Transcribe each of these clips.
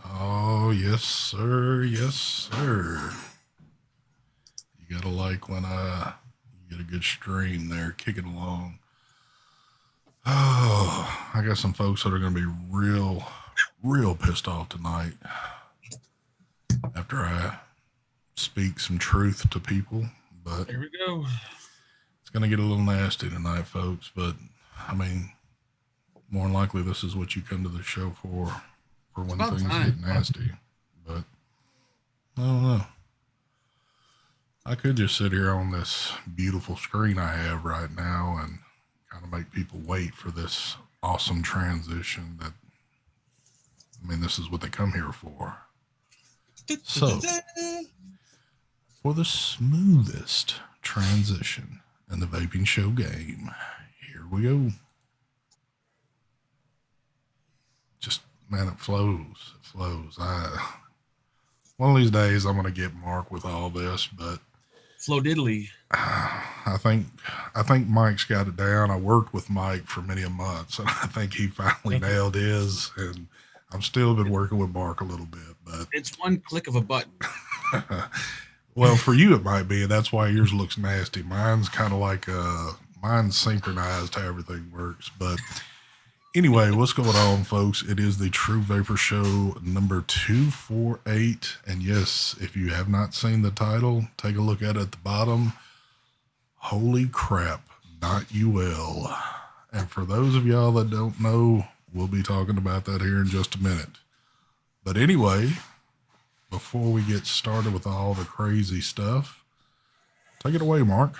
Oh, yes, sir. Yes, sir. You gotta like when you get a good stream there, kicking along. Oh, I got some folks that are gonna be real pissed off tonight after I speak some truth to people. But Here we go. it's gonna get a little nasty tonight, folks. But I mean, more than likely, this is what you come to the show for It's when about things time. get nasty. But I don't know. I could just sit here on this beautiful screen I have right now and kind of make people wait for this awesome transition that, I mean, this is what they come here for. So, for the smoothest transition in the vaping show game, here we go. Just, man, it flows. It flows. One of these days I'm going to get Mark with all this, but Flo diddly. I think Mike's got it down. I worked with Mike for many a months, and I think he finally nailed his. And I'm still been working with Mark a little bit, but It's one click of a button. well, for you it might be, and that's why yours looks nasty. Mine's kind of like mine's synchronized how everything works. But anyway, what's going on, folks? It is the True Vapor Show number 248. And yes, if you have not seen the title, take a look at it at the bottom. Holy crap, not Uwell. And for those of y'all that don't know, we'll be talking about that here in just a minute. But anyway, before we get started with all the crazy stuff, take it away, Mark.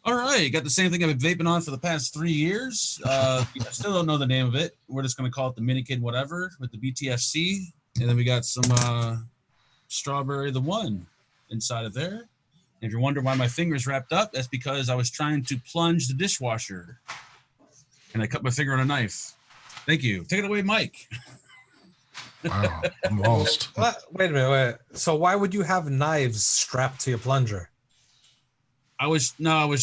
All right, got the same thing I've been vaping on for the past 3 years. I still don't know the name of it. We're just going to call it the Mini Kid whatever with the BTFC. And then we got some Strawberry the One inside of there. And if you're wondering why my finger's wrapped up, that's because I was trying to plunge the dishwasher. And I cut my finger on a knife. Thank you. Take it away, Mike. Wow, I'm lost. Wait a minute. Wait. So why would you have knives strapped to your plunger? I was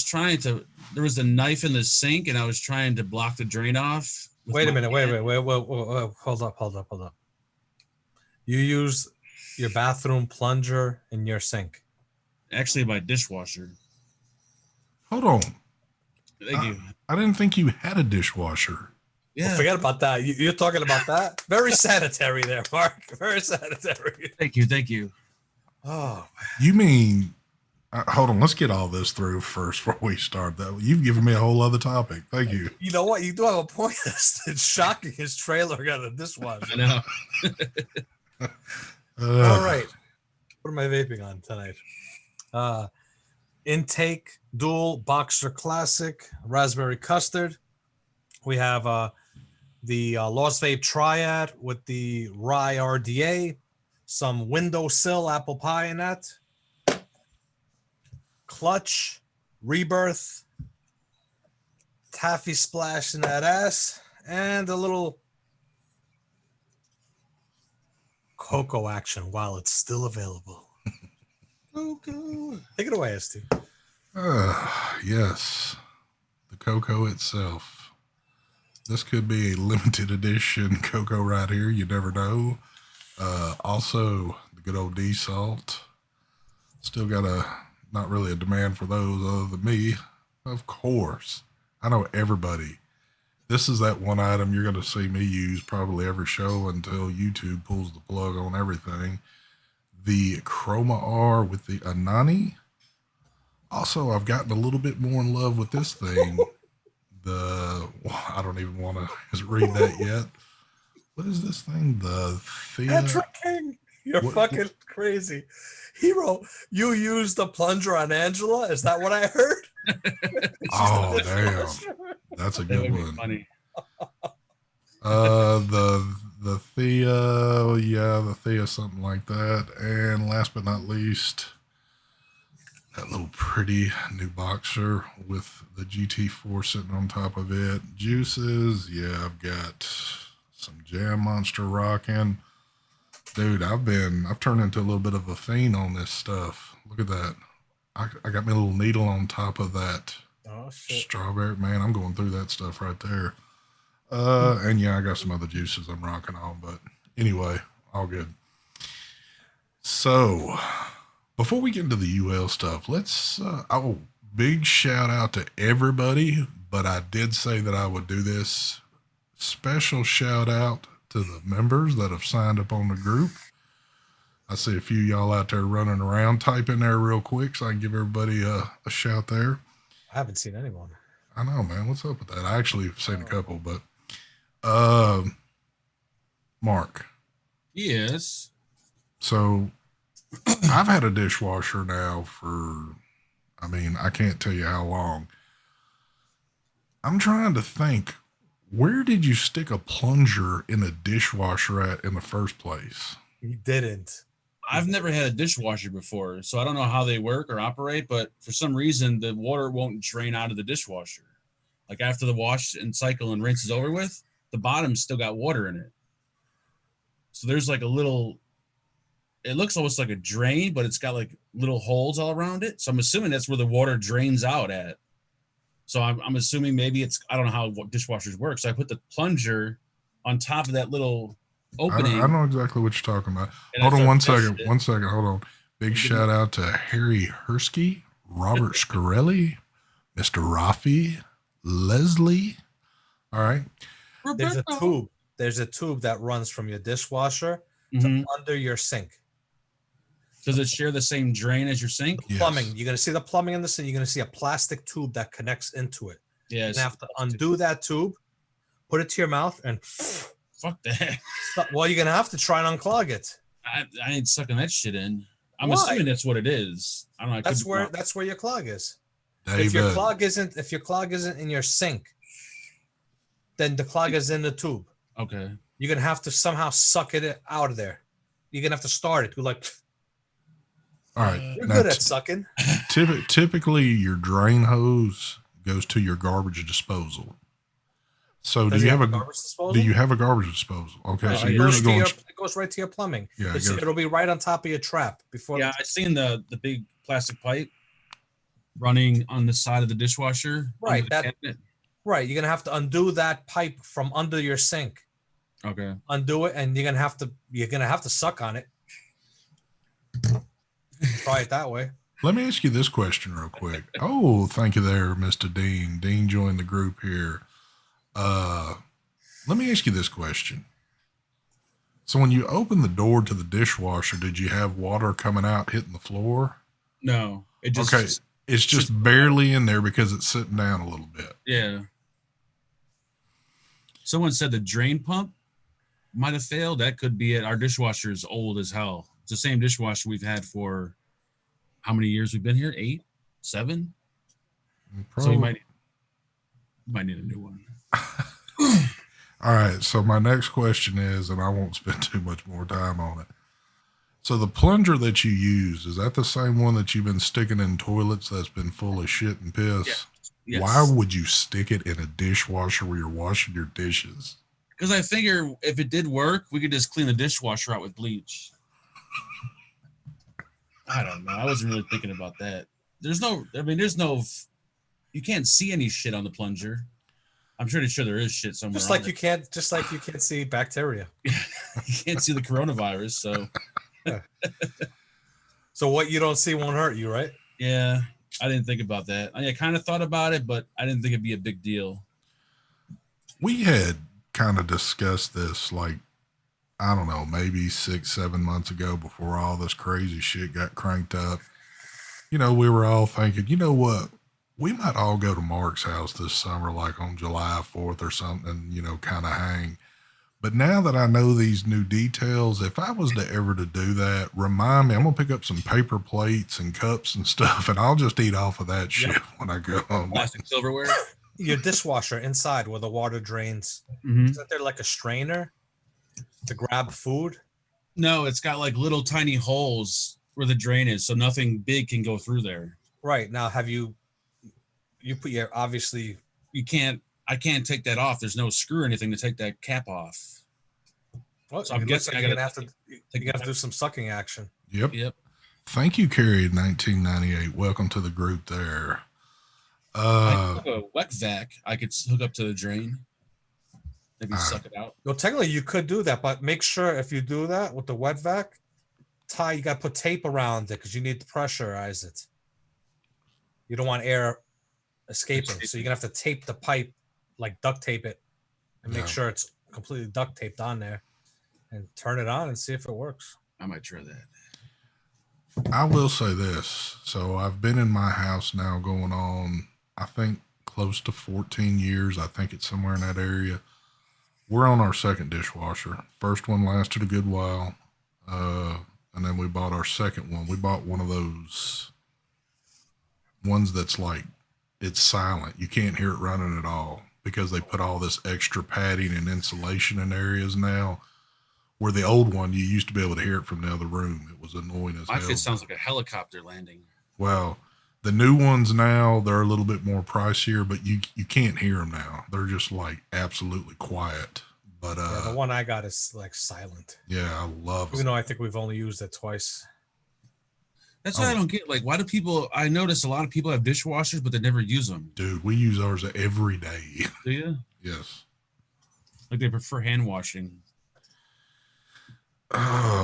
trying to. There was a knife in the sink, and I was trying to block the drain off. Wait a minute. Wait. Hold up. You use your bathroom plunger in your sink. Actually, my dishwasher. Hold on. Thank you. I didn't think you had a dishwasher. Yeah. Well, forget about that. You're talking about that? Very sanitary there, Mark. Very sanitary. Thank you. Oh, You mean, hold on, let's get all this through first before we start. That you've given me a whole other topic. Thank you. you know what? You do have a point. It's shocking. His trailer got a dishwasher. I know. All right. What am I vaping on tonight? Intake Dual Boxer Classic Raspberry Custard. We have the Lost Vape Triad with the Rye RDA, some Windowsill Apple Pie in that, Clutch, Rebirth, Taffy Splash in that ass, and a little cocoa action while it's still available. Cocoa. Take it away, ST. Yes, the cocoa itself. This could be a limited edition cocoa right here. You never know. Also, the good old D-Salt. Still got not really a demand for those other than me. Of course. I know everybody. This is that one item you're going to see me use probably every show until YouTube pulls the plug on everything. The Chroma R with the Anani. Also, I've gotten a little bit more in love with this thing. I don't even want to read that yet. What is this thing? The Petra King. You're fucking crazy. Hero, you used the plunger on Angela? Is that what I heard? Oh, damn. That's a good one. Funny. The Thea, yeah, the Thea, something like that. And last but not least, that little pretty new boxer with the GT4 sitting on top of it. Juices, yeah, I've got some Jam Monster rocking. Dude, I've turned into a little bit of a fiend on this stuff. Look at that. I got my little needle on top of that Oh shit. Strawberry, man, I'm going through that stuff right there. And yeah, I got some other juices I'm rocking on, but anyway, all good. So, before we get into the UL stuff, let's, big shout out to everybody, but I did say that I would do this special shout out to the members that have signed up on the group. I see a few y'all out there running around. Type in there real quick so I can give everybody a shout there. I haven't seen anyone. I know, man. What's up with that? I actually have seen a couple, but Mark. Yes. So I've had a dishwasher now for, I can't tell you how long. I'm trying to think, where did you stick a plunger in a dishwasher at in the first place? You didn't. I've never had a dishwasher before, so I don't know how they work or operate, but for some reason, the water won't drain out of the dishwasher. Like after the wash and cycle and rinse is over with, the bottom's still got water in it. So there's like a little, it looks almost like a drain, but it's got like little holes all around it. So I'm assuming that's where the water drains out at. So I'm assuming maybe it's, I don't know how dishwashers work. So I put the plunger on top of that little opening. I know exactly what you're talking about. Hold on 1 second. 1 second. Hold on. Big shout out to Harry Hursky, Robert Scarelli, Mr. Rafi, Leslie. All right. There's a tube. There's a tube that runs from your dishwasher to under your sink. Does it share the same drain as your sink? Yes. Plumbing. You're going to see the plumbing in the sink. You're going to see a plastic tube that connects into it. Yes. You're going to have to undo that tube, put it to your mouth, and fuck that. Well, you're going to have to try and unclog it. I ain't sucking that shit in. I'm assuming that's what it is. I don't know. That's where your clog is. David. If your clog isn't in your sink, then the clog is in the tube. Okay. You're going to have to somehow suck it out of there. You're going to have to start it. You're like, all right. You're good at sucking. Typically, your drain hose goes to your garbage disposal. So do you have a garbage disposal? Do you have a garbage disposal? Okay, so yours it goes right to your plumbing. Yeah, it'll be right on top of your trap before. Yeah, I seen the big plastic pipe running on the side of the dishwasher. Right, right. You're gonna have to undo that pipe from under your sink. Okay. Undo it, and you're gonna have to suck on it. Try it that way. Let me ask you this question real quick. Oh, thank you there, Mr. Dean. Dean joined the group here. Let me ask you this question. So when you opened the door to the dishwasher, did you have water coming out hitting the floor? No. It's just barely in there because it's sitting down a little bit. Yeah. Someone said the drain pump might have failed. That could be it. Our dishwasher is old as hell. It's the same dishwasher we've had for how many years we've been here? 8, 7? So we might need a new one. All right. So my next question is, and I won't spend too much more time on it. So the plunger that you use, is that the same one that you've been sticking in toilets that's been full of shit and piss? Yeah. Yes. Why would you stick it in a dishwasher where you're washing your dishes? Because I figure if it did work, we could just clean the dishwasher out with bleach. I don't know. I wasn't really thinking about that. There's no, you can't see any shit on the plunger. I'm pretty sure there is shit somewhere. Just like you can't see bacteria. You can't see the coronavirus, so. Yeah. So what you don't see won't hurt you, right? Yeah, I didn't think about that. I kind of thought about it, but I didn't think it'd be a big deal. We had kind of discussed this, like, I don't know, maybe 6-7 months ago before all this crazy shit got cranked up. You know, we were all thinking, you know what? We might all go to Marc's house this summer, like on July 4th or something, you know, kind of hang. But now that I know these new details, if I was to ever to do that, remind me, I'm going to pick up some paper plates and cups and stuff, and I'll just eat off of that shit when I go home. Plastic silverware? Your dishwasher inside where the water drains. Mm-hmm. Isn't there like a strainer to grab food? No, it's got like little tiny holes where the drain is, so nothing big can go through there. Right. Now, have you put your, obviously... I can't take that off. There's no screw or anything to take that cap off. Well, so I'm guessing you're gonna have to do some sucking action. Yep. Thank you, Carrie, 1998. Welcome to the group there. I a wet vac I could hook up to the drain. Maybe suck it out. Well, technically you could do that, but make sure if you do that with the wet vac, you got to put tape around it because you need to pressurize it. You don't want air escaping, so you're gonna have to tape the pipe, like duct tape it, and make sure it's completely duct taped on there, and turn it on and see if it works. I might try that. I will say this. So I've been in my house now going on, I think, close to 14 years. I think it's somewhere in that area. We're on our second dishwasher. First one lasted a good while. And then we bought our second one. We bought one of those ones that's like, it's silent. You can't hear it running at all because they put all this extra padding and insulation in areas now. Where the old one, you used to be able to hear it from the other room. It was annoying as hell. My shit sounds like a helicopter landing. Well, the new ones now, they're a little bit more pricier, but you can't hear them now. They're just like absolutely quiet. But the one I got is like silent. Yeah, I love it. Even though I think we've only used it twice. That's what I don't get. Like, why do people? I notice a lot of people have dishwashers, but they never use them. Dude, we use ours every day. Do you? Yes. Like they prefer hand washing.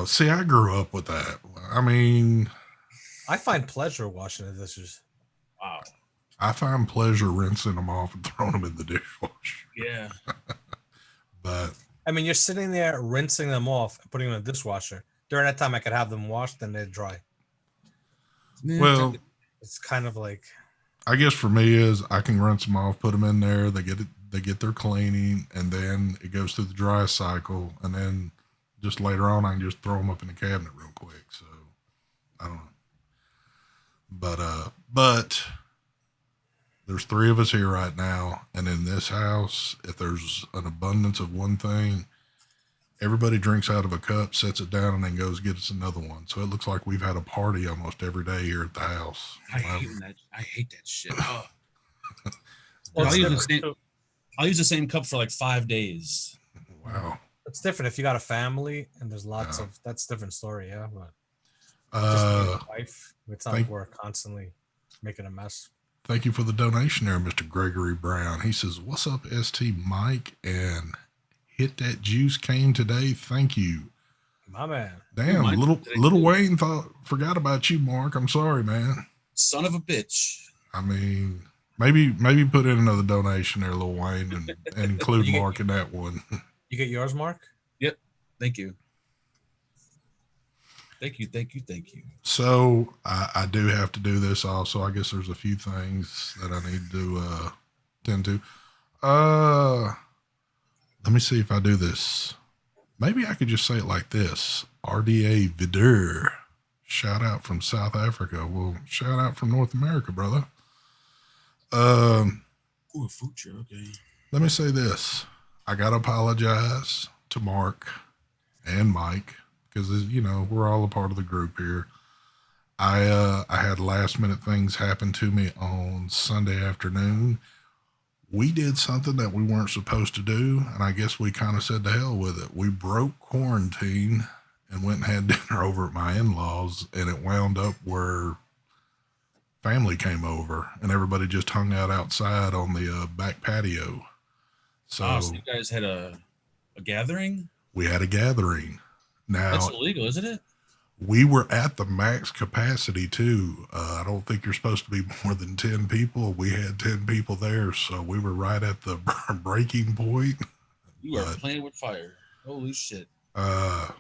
See, I grew up with that. I mean, I find pleasure washing the dishes. Wow. I find pleasure rinsing them off and throwing them in the dishwasher. Yeah. But I mean, you're sitting there rinsing them off and putting them in the dishwasher. During that time, I could have them washed and they're dry. Well, it's kind of like, I guess for me is I can rinse them off, put them in there. They get their cleaning, and then it goes through the dry cycle, and then just later on, I can just throw them up in the cabinet real quick. So I don't know, but there's 3 of us here right now, and in this house, if there's an abundance of one thing, everybody drinks out of a cup, sets it down, and then goes get us another one. So it looks like we've had a party almost every day here at the house. I hate that shit. Oh. well, I'll use the same cup for like 5 days. Wow. It's different if you got a family and there's lots of, that's a different story. Yeah. But wife, it's not like we're constantly making a mess. Thank you for the donation there, Mr. Gregory Brown. He says, "What's up, ST Mike? And hit that juice cane today. Thank you." My man. Damn, little Wayne forgot about you, Mark. I'm sorry, man. Son of a bitch. I mean, maybe put in another donation there, Lil Wayne, and include Mark in that one. You get yours, Mark? Yep. Thank you. Thank you. So I do have to do this also. I guess there's a few things that I need to tend to. Let me see if I do this. Maybe I could just say it like this. RDA Vidur. Shout out from South Africa. Well, shout out from North America, brother. Ooh, a future, okay. Let me say this. I got to apologize to Mark and Mike because, you know, we're all a part of the group here. I had last minute things happen to me on Sunday afternoon. We did something that we weren't supposed to do, and I guess we kind of said to hell with it. We broke quarantine and went and had dinner over at my in-laws, and it wound up where family came over, and everybody just hung out outside on the back patio. So you guys had a gathering? We had a gathering. Now that's illegal, isn't it? We were at the max capacity too. I don't think you're supposed to be more than 10 people. We had 10 people there, so we were right at the breaking point. You are playing with fire. Holy shit. But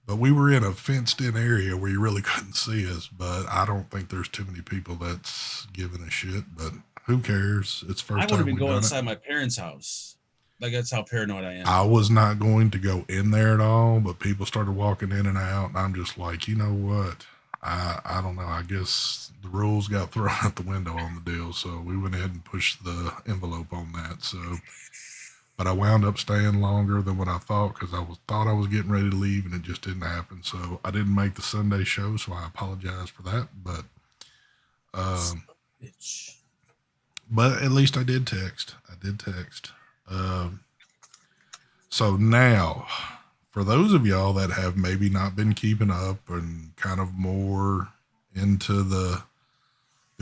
we were in a fenced-in area where you really couldn't see us, but I don't think there's too many people that's giving a shit, but who cares? It's first time. I wouldn't even go inside my parents' house. Like, that's how paranoid I am. I was not going to go in there at all, but people started walking in and out, and I'm just like, you know what? I don't know. I guess the rules got thrown out the window on the deal, so we went ahead and pushed the envelope on that. So, but I wound up staying longer than what I thought because thought I was getting ready to leave, and it just didn't happen. So I didn't make the Sunday show, so I apologize for that. But, but at least I did text. So now, for those of y'all that have maybe not been keeping up and kind of more into the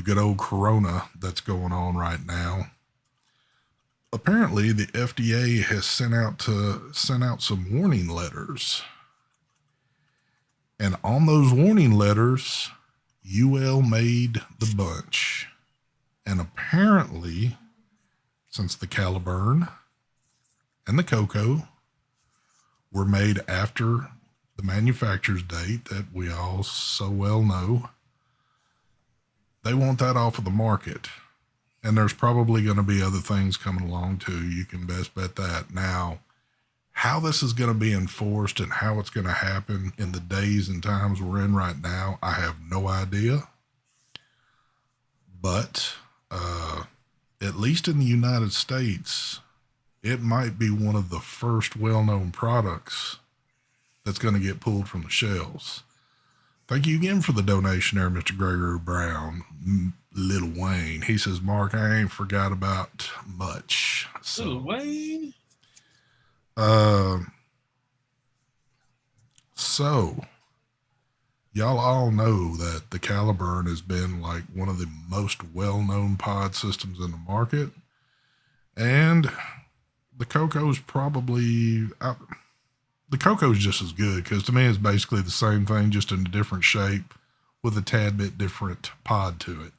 good old Corona that's going on right now, apparently the FDA has sent out some warning letters. And on those warning letters, Uwell made the bunch. And apparently, since the Caliburn and the cocoa were made after the manufacturer's date that we all so well know, they want that off of the market. And there's probably going to be other things coming along too. You can best bet that. Now, how this is going to be enforced and how it's going to happen in the days and times we're in right now, I have no idea. But at least in the United States, it might be one of the first well-known products that's going to get pulled from the shelves. Thank you again for the donation there, Mr. Gregory Brown. Little Wayne. He says, Mark, I ain't forgot about much. So, Little Wayne. So y'all all know that the Caliburn has been like one of the most well-known pod systems in the market. And the cocoa's probably, the cocoa's just as good because to me it's basically the same thing, just in a different shape with a tad bit different pod to it,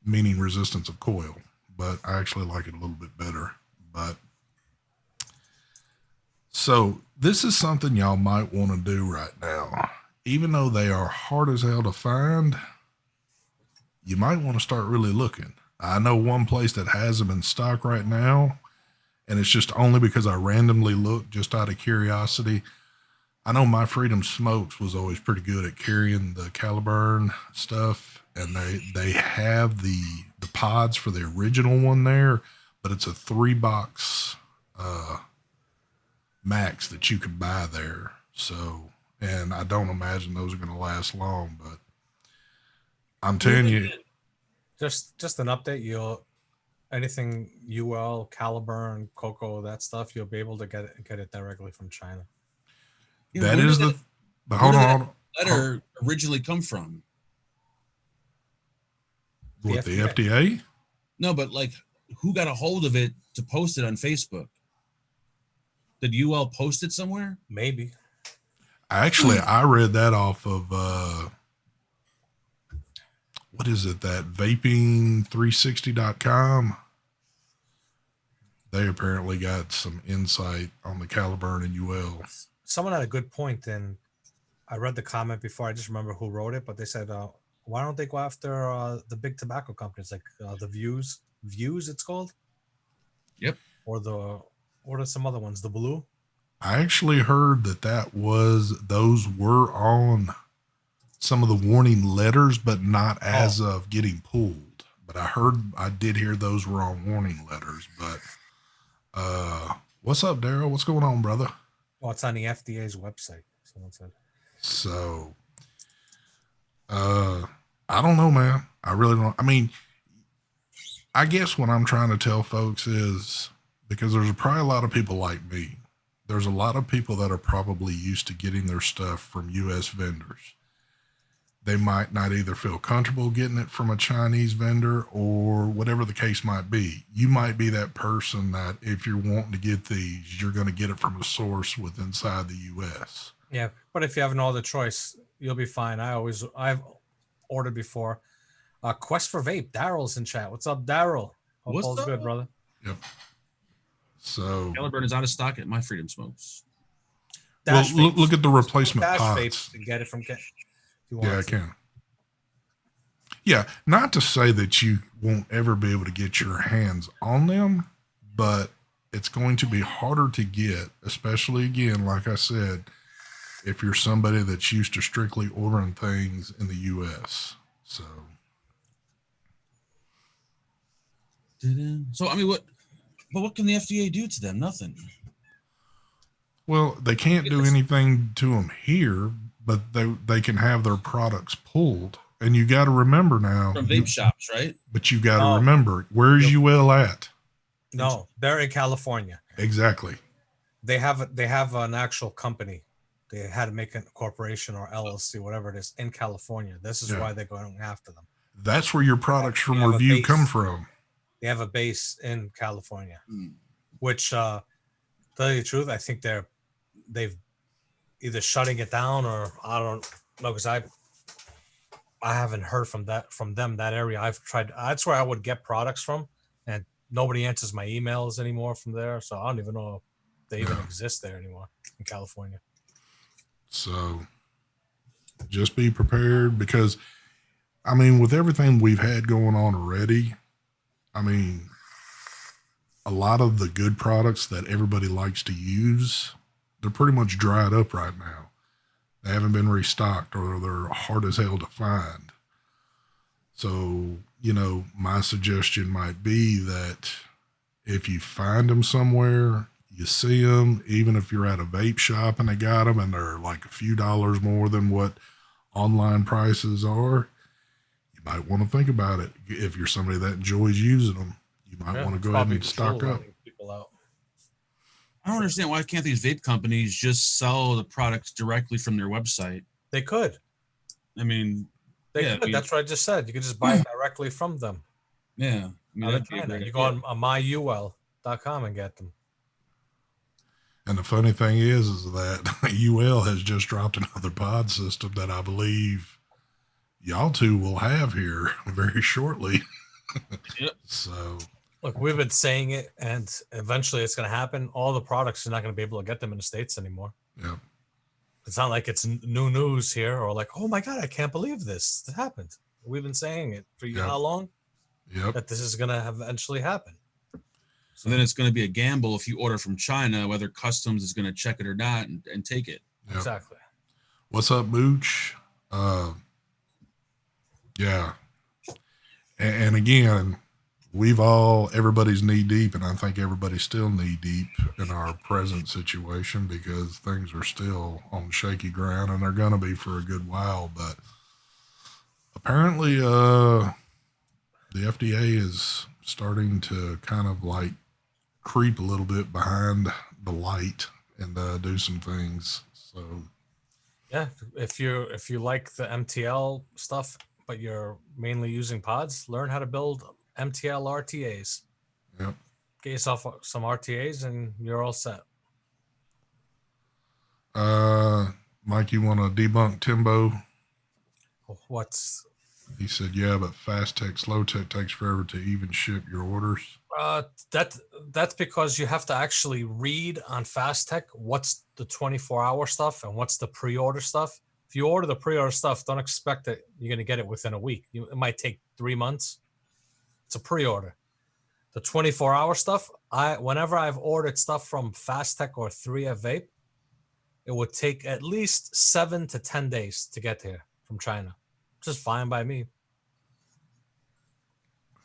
meaning resistance of coil. But I actually like it a little bit better. But so this is something y'all might want to do right now. Even though they are hard as hell to find, you might want to start really looking. I know one place that has them in stock right now, and it's just only because I randomly looked just out of curiosity. I know My Freedom Smokes was always pretty good at carrying the Caliburn stuff, and they have the pods for the original one there, but it's a 3-box max that you can buy there. So, and I don't imagine those are going to last long, but I'm telling you, just an update. Anything Uwell, Caliburn, Cocoa, that stuff, you'll be able to get it directly from China. Yeah, that is the. But hold on. Letter originally come from? What, the FDA? No, but like, who got a hold of it to post it on Facebook? Did UL post it somewhere? Maybe. Actually, I read that off of what is it? That vaping360.com. They apparently got some insight on the Caliburn and UL. Someone had a good point, and I read the comment before. I just remember who wrote it, but they said, why don't they go after the big tobacco companies like the Views, it's called? Yep. Or what are some other ones? The Blue? I actually heard those were on some of the warning letters, but not as of getting pulled. But I did hear those were on warning letters. But what's up, Daryl? What's going on, brother? Well, it's on the FDA's website. Someone said. So, I don't know, man. I really don't. I mean, I guess what I'm trying to tell folks is, because there's probably a lot of people like me. There's a lot of people that are probably used to getting their stuff from U.S. vendors. They might not either feel comfortable getting it from a Chinese vendor or whatever the case might be. You might be that person that if you're wanting to get these, you're going to get it from a source with inside the U.S. Yeah, but if you have no other choice, you'll be fine. I've ordered before. Quest for Vape. Daryl's in chat. What's up, Daryl? Hope all's good, brother. Yep. So Caliburn is out of stock at My Freedom Smokes. Well, look at the replacement Dash pods. Vapes and get it from Yeah, I can. Yeah, not to say that you won't ever be able to get your hands on them, but it's going to be harder to get, especially, again, like I said, if you're somebody that's used to strictly ordering things in the U.S. So I mean, what can the FDA do to them? Nothing. Well, they can't do anything to them here, but they can have their products pulled. And you got to remember now. From vape shops, right? But you got to remember, where's UL at? No, they're in California. Exactly. They have an actual company. They had to make a corporation or LLC, whatever it is, in California. This is why they're going after them. That's where your products from review come from. They have a base in California, Hmm. which, tell you the truth, I think they've either shutting it down or I don't know because I haven't heard from them that area. I've tried. That's where I would get products from, and nobody answers my emails anymore from there. So I don't even know if they even exist there anymore in California. So just be prepared because, I mean, with everything we've had going on already, I mean, a lot of the good products that everybody likes to use, they're pretty much dried up right now. They haven't been restocked or they're hard as hell to find. So, my suggestion might be that if you find them somewhere, you see them, even if you're at a vape shop and they got them and they're like a few dollars more than what online prices are, you might want to think about it. If you're somebody that enjoys using them, you might want to go ahead and stock up. People out. I don't understand why can't these vape companies just sell the products directly from their website? They could. I mean, They yeah, could. I mean, That's what I just said. You could just buy it directly from them. yeah. I mean, Out of that'd be a China. great You go idea. on myuwell.com and get them. And the funny thing is that Uwell has just dropped another pod system that I believe y'all two will have here very shortly. Yep. So, Look, we've been saying it, and eventually it's going to happen. All the products, you're not going to be able to get them in the States anymore. yeah. It's not like it's new news here or like, oh my God, I can't believe this. It happened. We've been saying it for Yep. how long? Yep. That this is going to eventually happen. And then it's going to be a gamble if you order from China, whether customs is going to check it or not and take it. Yep. Exactly. What's up, Mooch? Yeah. And again, everybody's knee deep, and I think everybody's still knee deep in our present situation because things are still on shaky ground, and they're going to be for a good while. But apparently, the FDA is starting to kind of like creep a little bit behind the light and do some things. So Yeah, if you like the MTL stuff, but you're mainly using pods, learn how to build MTL RTAs. yep. Get yourself some RTAs, and you're all set. Mike, you want to debunk Timbo? What's He said, yeah, but fast tech, slow tech takes forever to even ship your orders. that's because you have to actually read on Fast Tech what's the 24-hour stuff and what's the pre-order stuff. If you order the pre-order stuff, don't expect that you're going to get it within a week. It might take 3 months. It's a pre-order. The 24-hour stuff, whenever I've ordered stuff from Fast Tech or 3F Vape, it would take at least 7 to 10 days to get here from China. Just fine by me.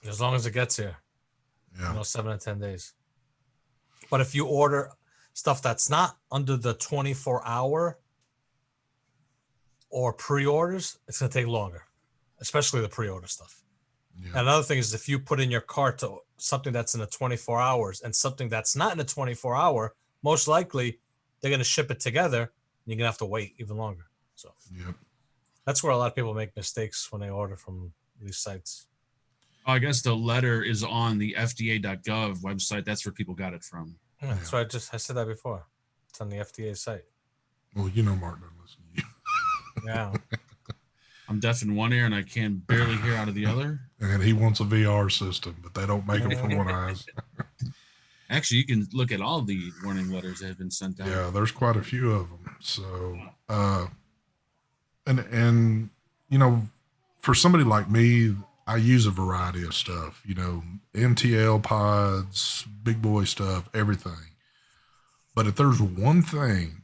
As long as it gets here. Yeah. 7 to 10 days. But if you order stuff that's not under the 24-hour or pre-orders, it's going to take longer, especially the pre-order stuff. Yeah. And another thing is if you put in your cart to something that's in the 24 hours and something that's not in the 24-hour, most likely they're going to ship it together and you're going to have to wait even longer. So Yep. that's where a lot of people make mistakes when they order from these sites. I guess the letter is on the FDA.gov website. That's where people got it from. Yeah, so I said that before. It's on the FDA site. Well, Mark doesn't listen to you. Yeah. I'm deaf in one ear and I can barely hear out of the other. And he wants a VR system, but they don't make them for one eyes. Actually, you can look at all the warning letters that have been sent out. Yeah, there's quite a few of them. So, and for somebody like me, I use a variety of stuff, MTL pods, big boy stuff, everything. But if there's one thing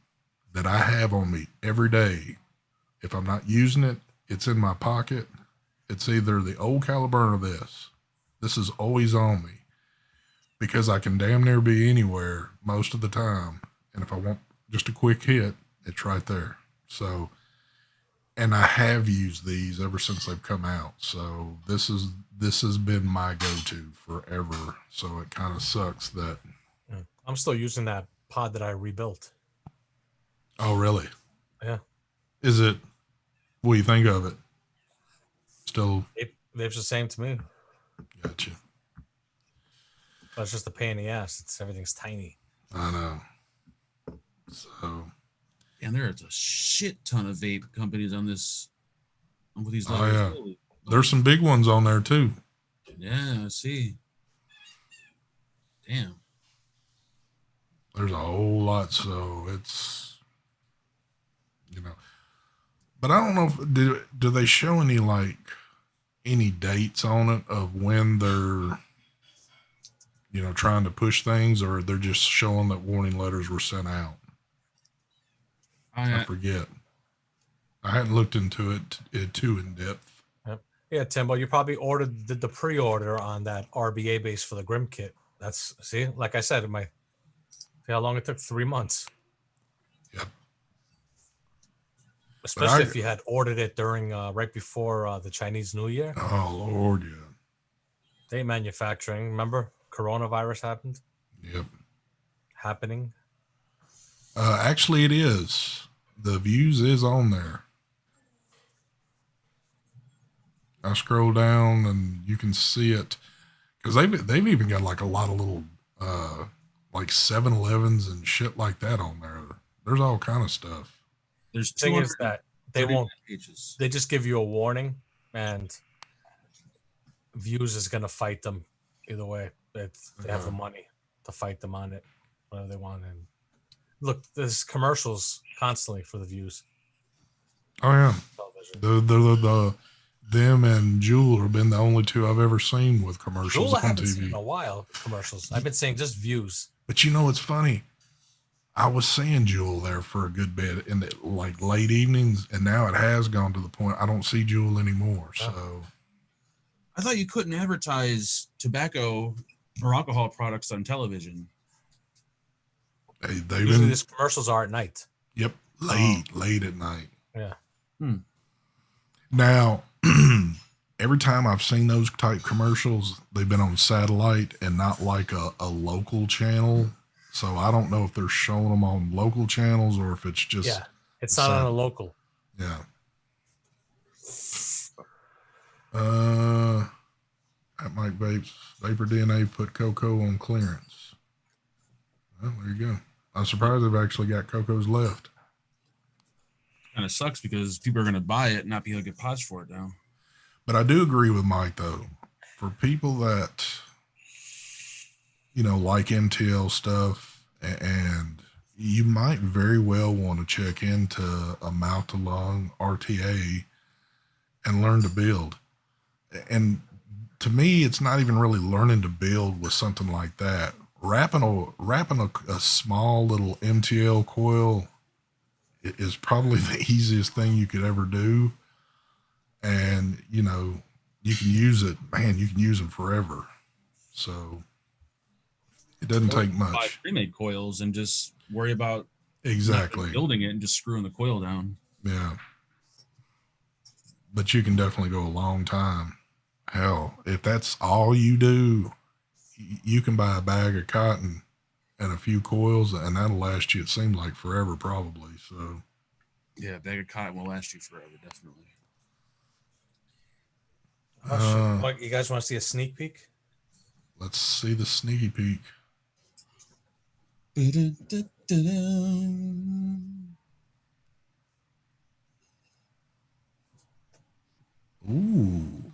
that I have on me every day, if I'm not using it, it's in my pocket. It's either the old Caliburn or this. This is always on me because I can damn near be anywhere most of the time. And if I want just a quick hit, it's right there. So, and I have used these ever since they've come out. So this has been my go-to forever. So it kind of sucks that I'm still using that pod that I rebuilt. Oh, really? Yeah. Is it? What do you think of it? Still? It's the same to me. Gotcha. But it's just a pain in the ass. Everything's tiny. I know. So, And there's a shit ton of vape companies on this, with these oh levels. yeah, Holy- there's some big ones on there too. Yeah, I see. Damn. There's a whole lot. So it's, you know, but I don't know if do they show any dates on it of when they're, trying to push things, or they're just showing that warning letters were sent out. I forget. I hadn't looked into it too in depth. Yep. Yeah, Timbo, you probably did the pre-order on that RBA base for the Grim kit. That's, see, like I said, see how long it took? 3 months. Yep. Especially if you had ordered it during right before the Chinese New Year. Oh Lord, yeah. They manufacturing. Remember, coronavirus happened. Yep. Happening. Actually, it is. The views is on there. I scroll down and you can see it, because they've even got like a lot of little like 7-Elevens and shit like that on there. There's all kind of stuff. There's the thing is that they won't. Pages. They just give you a warning, and Views is gonna fight them either way. They have the money to fight them on it, whatever they want. And look, there's commercials constantly for the Views. Oh yeah, television. Them and Jewel have been the only two I've ever seen with commercials Jewel I on haven't TV. seen in a while. Commercials. I've been saying just Views. But you know what's funny? I was seeing Jewel there for a good bit in the like late evenings, and now it has gone to the point I don't see Jewel anymore. So I thought you couldn't advertise tobacco or alcohol products on television. they've Usually been, these commercials are at night. Yep, late at night. Yeah. Now, every time I've seen those type commercials, they've been on satellite and not like a local channel. So I don't know if they're showing them on local channels or if it's just it's not on a local. Yeah. At Mike Vapes, Vapor DNA put cocoa on clearance. Well, there you go. I'm surprised they've actually got cocos left. Kind of sucks because people are going to buy it and not be able to get pots for it now. But I do agree with Mike, though. For people that, like MTL stuff, and you might very well want to check into a mouth-to-lung RTA and learn to build. And to me, it's not even really learning to build with something like that. Wrapping a small little MTL coil is probably the easiest thing you could ever do. And, you can use it, man, you can use them forever. So it doesn't take much. Buy pre-made coils and just worry about exactly building it and just screwing the coil down. Yeah. But you can definitely go a long time. Hell, if that's all you do, you can buy a bag of cotton and a few coils, and that'll last you, it seems like, forever, probably. So, yeah, a bag of cotton will last you forever, definitely. You guys want to see a sneak peek? Let's see the sneaky peek. Ooh.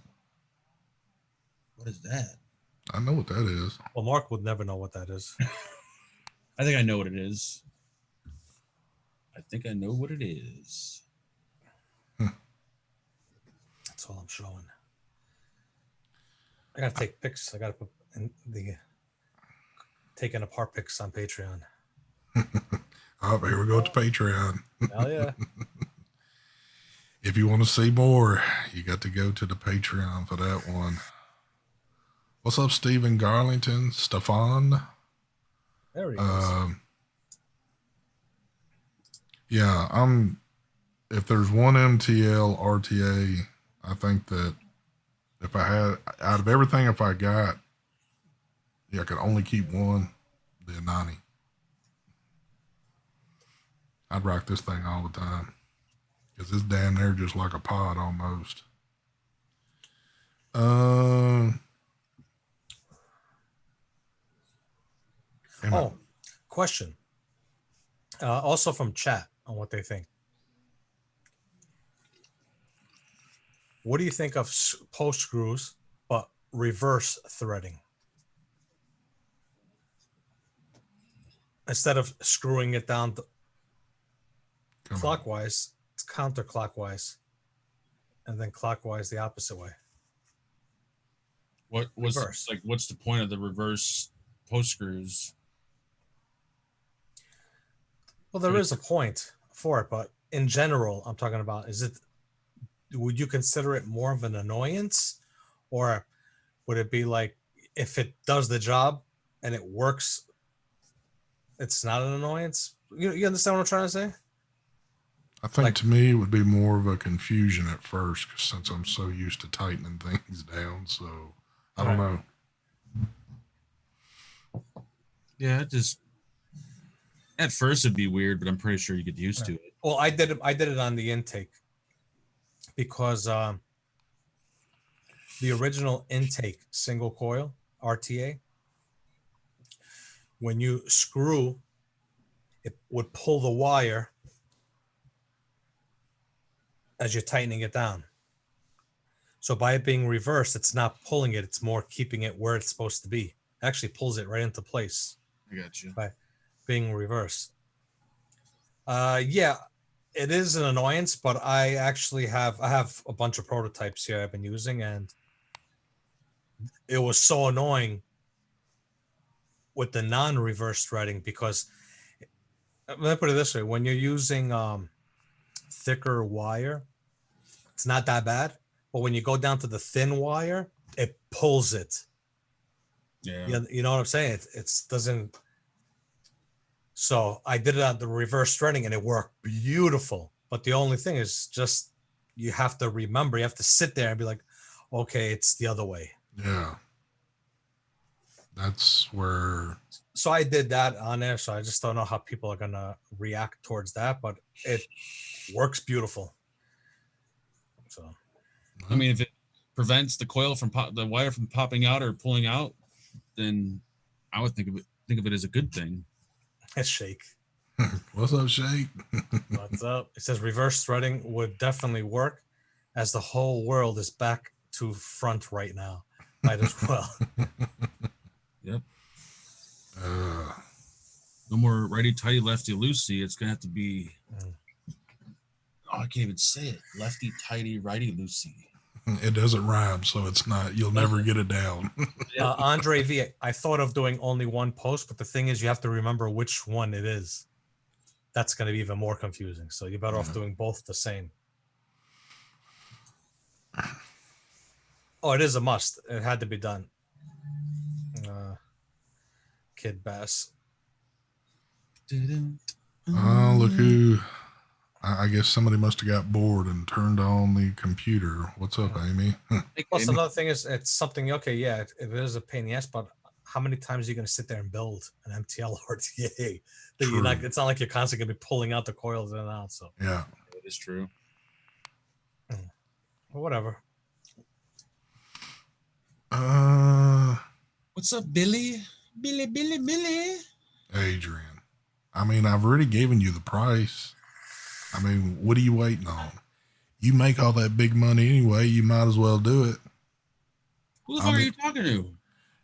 What is that? I know what that is. Well, Mark would never know what that is. I think I know what it is. I think I know what it is. That's all I'm showing. I gotta take pics. I gotta put in taking apart pics on Patreon. Oh, here we go to Patreon. Hell yeah. If you want to see more, you got to go to the Patreon for that one. What's up, Stephen Garlington? Stefan? There he is. Yeah, if there's one MTL RTA, I think that if I had, out of everything, if I got, I could only keep one, the Anani. I'd rock this thing all the time. Because it's down there just like a pod almost. Oh, question. Also from chat on what they think. What do you think of post screws, but reverse threading? Instead of screwing it down clockwise, it's counterclockwise, and then clockwise the opposite way. What's the point of the reverse post screws? Well, there is a point for it, but in general, I'm talking about, would you consider it more of an annoyance, or would it be like, if it does the job and it works, it's not an annoyance? You understand what I'm trying to say? I think to me it would be more of a confusion at first, since I'm so used to tightening things down. So I don't know. Yeah, at first it'd be weird, but I'm pretty sure you get used to it. Well, I did it on the intake because the original intake single coil RTA, when you screw, it would pull the wire as you're tightening it down. So by it being reversed, it's not pulling it, it's more keeping it where it's supposed to be. It actually pulls it right into place. I got you. By being reversed. Yeah, it is an annoyance, but I have a bunch of prototypes here I've been using, and it was so annoying with the non-reverse threading, because let me put it this way: when you're using thicker wire, it's not that bad, but when you go down to the thin wire, it pulls it. Yeah, you know what I'm saying? It doesn't. So I did it on the reverse threading, and it worked beautiful. But the only thing is just, you have to remember, you have to sit there and be like, okay, it's the other way. Yeah. That's where. So I did that on there. So I just don't know how people are going to react towards that, but it works beautiful. So, I mean, if it prevents the coil from the wire from popping out or pulling out, then I would think of it as a good thing. it's Shake. What's up, Shake? What's up? It says reverse threading would definitely work, as the whole world is back to front right now. Might as well. Yep. No more righty tighty, lefty loosey. It's gonna have to be. Oh, I can't even say it. Lefty tighty, righty loosey. It doesn't rhyme, so it's not. You'll never get it down. Andre V, I thought of doing only one post, but the thing is, you have to remember which one it is. That's going to be even more confusing. So you're better off doing both the same. Oh, it is a must. It had to be done. Kid Bass. Oh, look who. I guess somebody must have got bored and turned on the computer. What's up, Amy? Plus, another thing is, it's something, okay, yeah, it is a pain in the ass, but how many times are you going to sit there and build an MTL RTA? It's not like you're constantly going to be pulling out the coils in and out. So yeah, that is true. Well, whatever. What's up, Billy? Billy. Adrian. I mean, I've already given you the price. I mean, what are you waiting on? You make all that big money anyway. You might as well do it. Who the fuck are you talking to?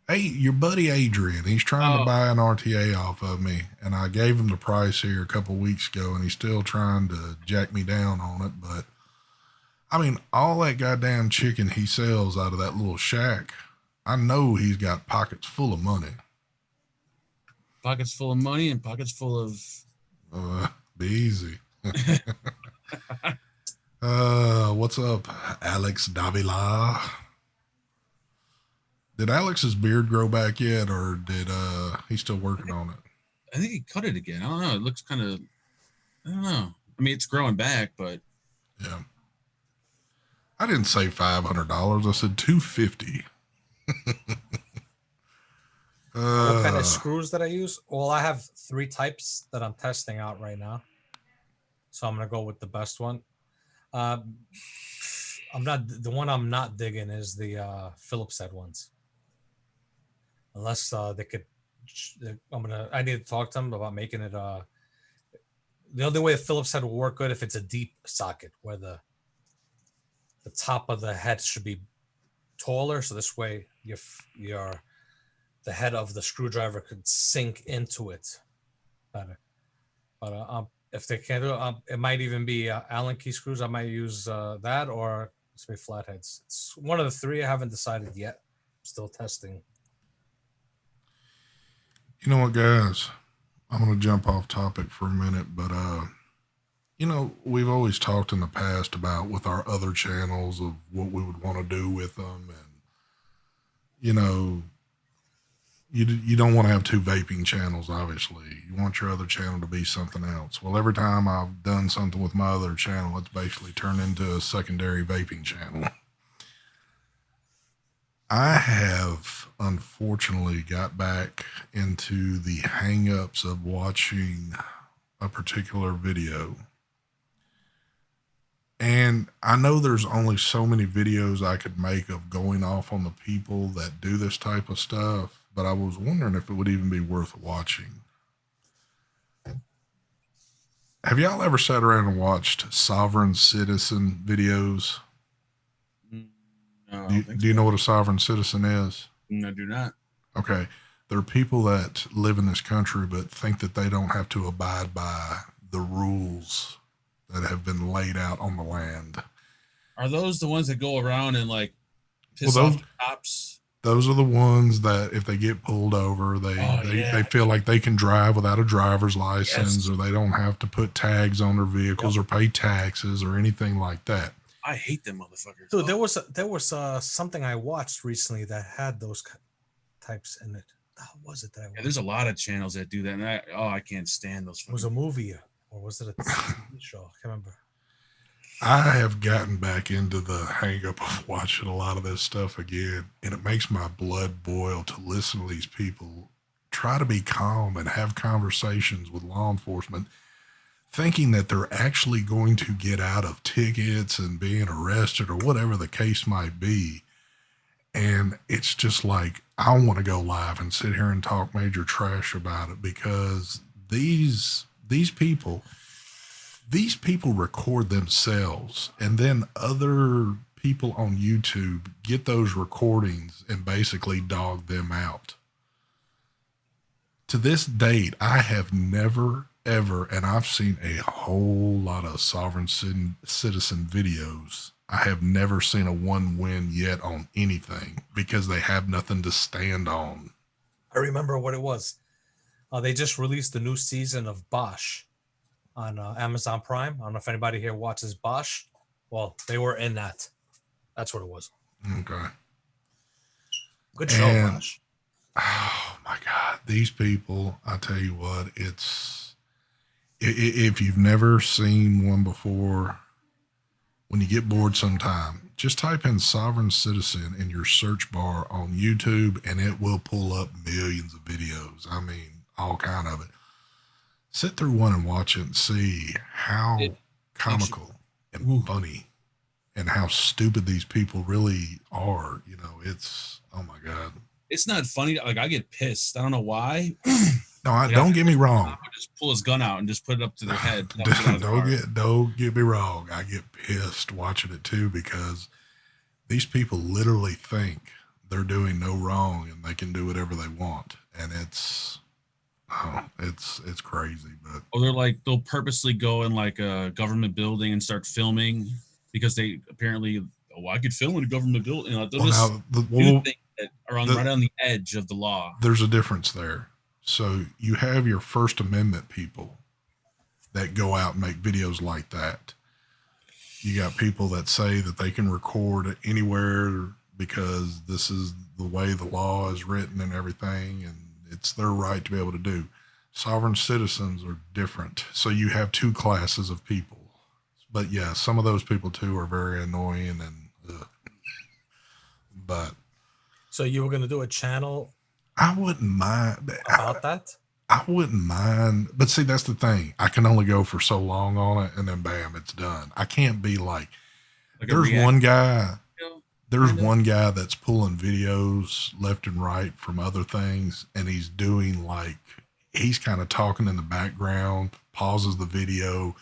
Hey, your buddy Adrian. He's trying to buy an RTA off of me, and I gave him the price here a couple weeks ago, and he's still trying to jack me down on it. But I mean, all that goddamn chicken he sells out of that little shack, I know he's got pockets full of money. Pockets full of money and pockets full of. Be easy. What's up, Alex Davila? Did Alex's beard grow back yet, or did he's still working on it? I think he cut it again. I don't know. It looks kind of. I don't know. I mean, it's growing back, but. Yeah. I didn't say $500. I said $250. What kind of screws that I use? Well, I have 3 types that I'm testing out right now, so I'm gonna go with the best one. The one I'm not digging is the Phillips head ones, unless they could I need to talk to them about making it. The only way a Phillips head will work good if it's a deep socket where the top of the head should be taller, so this way your the head of the screwdriver could sink into it better. But if they can't do it, it might even be Allen key screws. I might use that, or it's be flatheads. It's one of the three. I haven't decided yet. Still testing. You know what, guys? I'm going to jump off topic for a minute, but you know, we've always talked in the past about with our other channels of what we would want to do with them, and you know, you don't want to have two vaping channels. Obviously, you want your other channel to be something else. Well, every time I've done something with my other channel, it's basically turned into a secondary vaping channel. I have unfortunately got back into the hang-ups of watching a particular video. And I know there's only so many videos I could make of going off on the people that do this type of stuff, but I was wondering if it would even be worth watching. Have y'all ever sat around and watched sovereign citizen videos? No, Do you know what a sovereign citizen is? No, I do not. Okay. There are people that live in this country but think that they don't have to abide by the rules that have been laid out on the land. Are those the ones that go around and like piss off the cops? Those are the ones that if they get pulled over, they feel like they can drive without a driver's license, or they don't have to put tags on their vehicles or pay taxes or anything like that. I hate them motherfuckers. Dude, there was something I watched recently that had those types in it. How was it that I watched? Yeah, there's a lot of channels that do that, and I can't stand those. It was a movie, or was it a TV show? I can't remember. I have gotten back into the hang up of watching a lot of this stuff again, and it makes my blood boil to listen to these people try to be calm and have conversations with law enforcement, thinking that they're actually going to get out of tickets and being arrested or whatever the case might be. And it's just like, I want to go live and sit here and talk major trash about it, because these people record themselves, and then other people on YouTube get those recordings and basically dog them out. To this date, I have never, ever, and I've seen a whole lot of sovereign citizen videos. I have never seen a one win yet on anything because they have nothing to stand on. I remember what it was. They just released the new season of Bosch on Amazon Prime. I don't know if anybody here watches Bosch. Well, they were in that. That's what it was. Okay. Good show, Bosch. Oh my God, these people! I tell you what, if you've never seen one before, when you get bored sometime, just type in sovereign citizen in your search bar on YouTube, and it will pull up millions of videos. I mean, all kind of it. Sit through one and watch it and see how comical and funny and how stupid these people really are. You know, it's, oh my God. It's not funny. Like, I get pissed. I don't know why. No, don't get me wrong. Just pull his gun out and just put it up to their head. Don't get me wrong. I get pissed watching it too, because these people literally think they're doing no wrong and they can do whatever they want, and it's crazy. But they'll purposely go in like a government building and start filming because they apparently, I could film in a government building. You know, do things that are right on the edge of the law. There's a difference there. So you have your First Amendment people that go out and make videos like that. You got people that say that they can record anywhere because this is the way the law is written and everything, and it's their right to be able to do. Sovereign citizens are different. So you have two classes of people. But yeah, some of those people too are very annoying, and but. So you were going to do a channel? I wouldn't mind about that. I wouldn't mind, but see, that's the thing. I can only go for so long on it, and then bam, it's done. I can't be like there's one guy there's Kinda. one guy that's pulling videos left and right from other things, and he's doing like he's kind of talking in the background, pauses the video,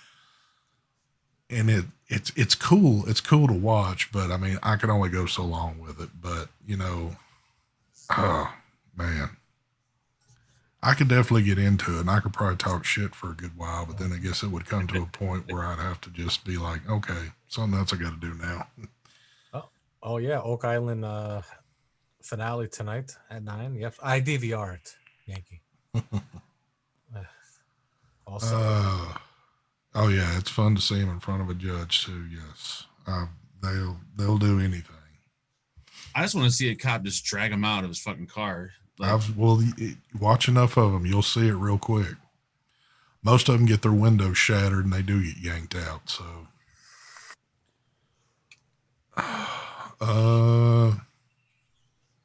and it's cool. It's cool to watch, but I mean, I can only go so long with it. But you know, oh man, I could definitely get into it, and I could probably talk shit for a good while. But then I guess it would come to a point where I'd have to just be like, okay, something else I got to do now. Oh yeah, Oak Island finale tonight at 9. Yep, I DVR it, Yankee. Also, Oh yeah, it's fun to see him in front of a judge too. Yes, they'll do anything. I just want to see a cop just drag him out of his fucking car. Like, Watch enough of them, you'll see it real quick. Most of them get their windows shattered and they do get yanked out. So,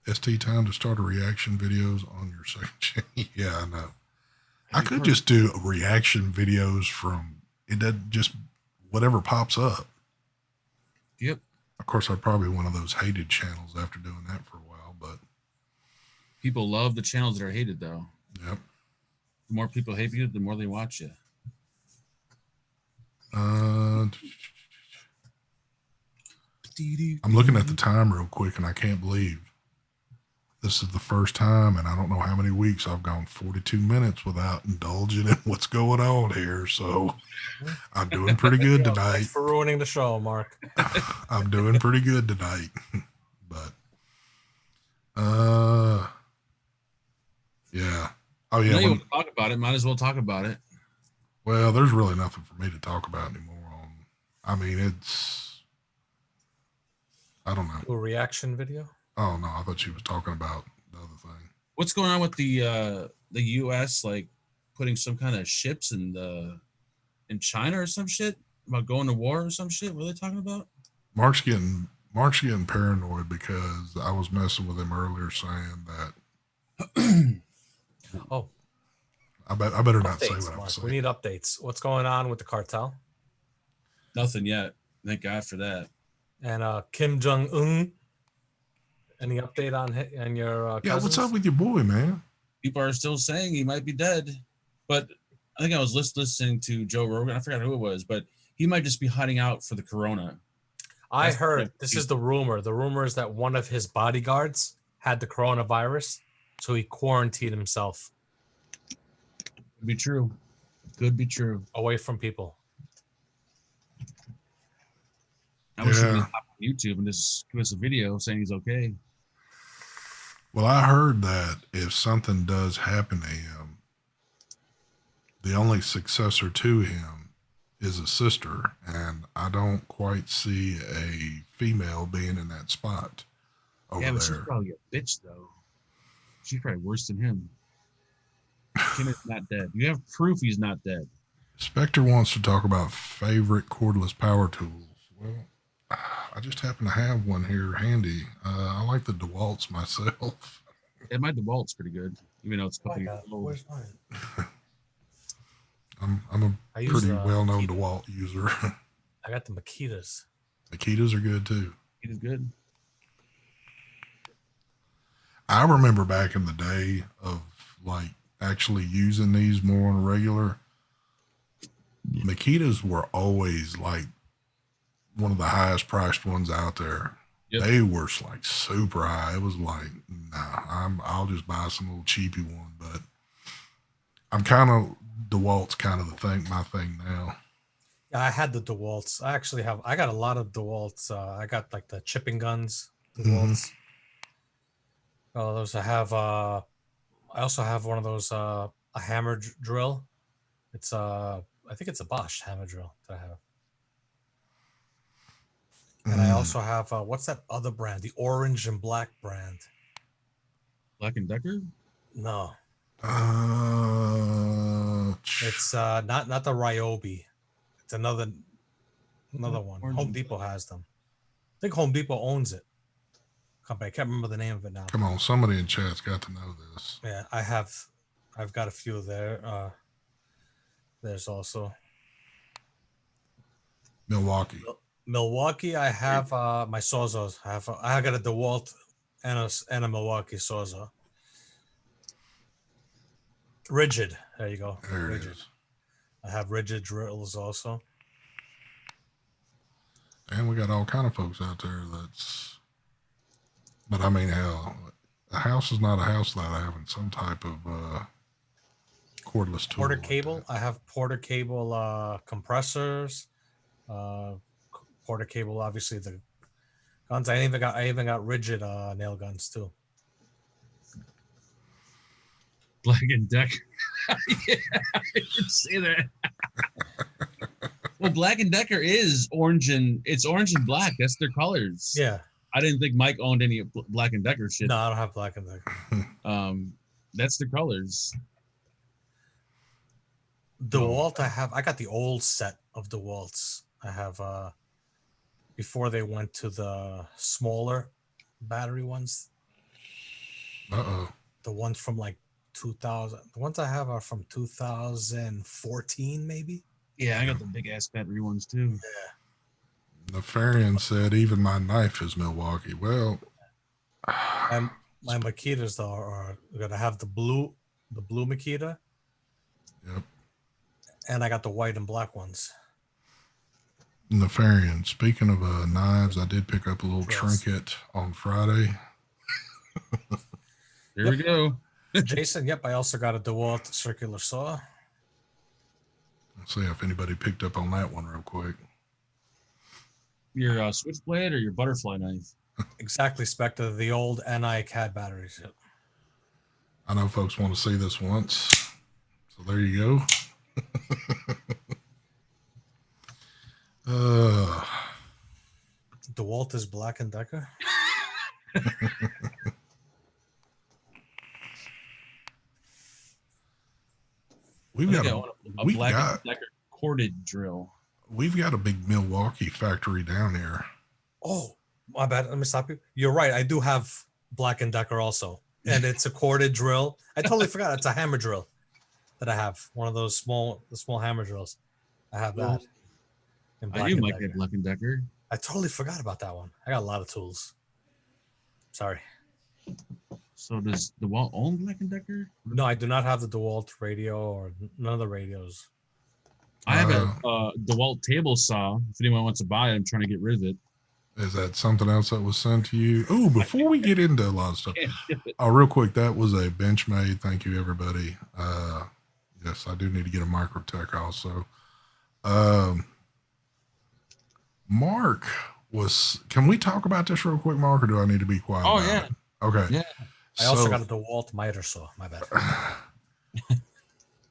ST time to start a reaction videos on your section. Yeah, I know. I could just do reaction videos from it. Doesn't just whatever pops up. yep. Of course, I'm probably one of those hated channels after doing that for a while, but People love the channels that are hated, though. yep. The more people hate you, the more they watch you. I'm looking at the time real quick, and I can't believe this is the first time, and I don't know how many weeks I've gone 42 minutes without indulging in what's going on here. So I'm doing pretty good tonight. Thanks for ruining the show, Mark. I'm doing pretty good tonight, but yeah. Oh yeah. Now you want to talk about it, might as well talk about it. Well, there's really nothing for me to talk about anymore. I mean, I don't know. Do a reaction video. Oh no, I thought she was talking about the other thing. What's going on with the U.S. like putting some kind of ships in China or some shit about going to war or some shit? What are they talking about? Marc's getting paranoid because I was messing with him earlier, saying that. Oh, I better not say updates, what I'm Mark. saying. We need updates. What's going on with the cartel? Nothing yet. Thank God for that. And Kim Jong Un. Any update on your? Yeah, what's cousins? up with your boy, man? People are still saying he might be dead, but I think I was listening to Joe Rogan. I forgot who it was, but he might just be hiding out for the corona. I That's heard what- this is the rumor. The rumor is that one of his bodyguards had the coronavirus, so he quarantined himself Could be true. Could be true. away from people. I wish he Yeah. would hop on YouTube and just give us a video saying he's okay. Well, I heard that if something does happen to him, the only successor to him is a sister, and I don't quite see a female being in that spot over Yeah, but she's there. probably a bitch though. She's probably worse than him. Kim is not dead. You have proof he's not dead. Spectre wants to talk about favorite cordless power tools. Well, I just happen to have one here handy. I like the DeWalt's myself. Yeah, my DeWalt's pretty good, even though it's a couple years old. Where's mine? I'm I a use, pretty well-known Makita. DeWalt user. I got the Makitas. Akitas are good too. He is good. I remember back in the day of like actually using these more on a regular. Makitas were always like one of the highest priced ones out there. Yep. They were like super high. It was like, nah, I'll just buy some little cheapy one. But I'm kind of DeWalt's kind of my thing now. Yeah, I had the DeWalt's. I got a lot of DeWalt's. I got like the chipping guns, DeWalt's. Those I have. I also have one of those, a hammer drill. It's I think it's a Bosch hammer drill that I have. And I also have, what's that other brand? The orange and black brand. Black and Decker? No, It's it's not the Ryobi. It's another one. Orange Home and Depot has them. I think Home Depot owns it. Company. I can't remember the name of it now. come on, somebody in chat's got to know this. Yeah, I've got a few there. There's also Milwaukee. Milwaukee, I have my Sawzalls. I got a DeWalt and a Milwaukee Sawzall. Rigid. There you go. There it Rigid. is. I have rigid drills also. And we got all kind of folks out there that's, but I mean, hell, a house is not a house without having some type of cordless tool. Porter like cable. that. I have Porter cable compressors. Porter cable, obviously the guns. I even got rigid nail guns too. Black and Decker. Yeah, I didn't say that. Well, Black and Decker is orange and black. That's their colors. Yeah. I didn't think Mike owned any Black and Decker shit. No, I don't have Black and Decker. That's their colors. DeWalt, I got the old set of DeWalts. I have before they went to the smaller battery ones. The ones from like 2000. The ones I have are from 2014, maybe. Yeah, I got the big ass battery ones too. Yeah. Nefarian said, even my knife is Milwaukee. Well, And my Makitas though are gonna have the blue Makita. Yep. And I got the white and black ones. Nefarian, speaking of knives, I did pick up a little Yes. trinket on Friday. Here we go. Jason, yep, I also got a DeWalt circular saw. Let's see if anybody picked up on that one real quick. Your switchblade or your butterfly knife? Exactly, Spectre, the old NI CAD batteries. Yep. I know folks want to see this once. So there you go. DeWalt is Black and Decker. We've got a Black and Decker corded drill. We've got a big Milwaukee factory down here. Oh, my bad. Let me stop you. You're right. I do have Black and Decker also, and it's a corded drill. I totally forgot. It's a hammer drill that I have. One of those small hammer drills. I have that. I do like that Black and Decker. I totally forgot about that one. I got a lot of tools. Sorry. So does DeWalt own Black and Decker? No, I do not have the DeWalt radio or none of the radios. I have a DeWalt table saw. If anyone wants to buy it, I'm trying to get rid of it. Is that something else that was sent to you? Oh, before we get into a lot of stuff, real quick, that was a Benchmade. Thank you, everybody. Yes, I do need to get a Microtech also. Mark was. Can we talk about this real quick, Mark, or do I need to be quiet? Oh yeah. It? Okay. Yeah. I also got a DeWalt miter saw. My bad.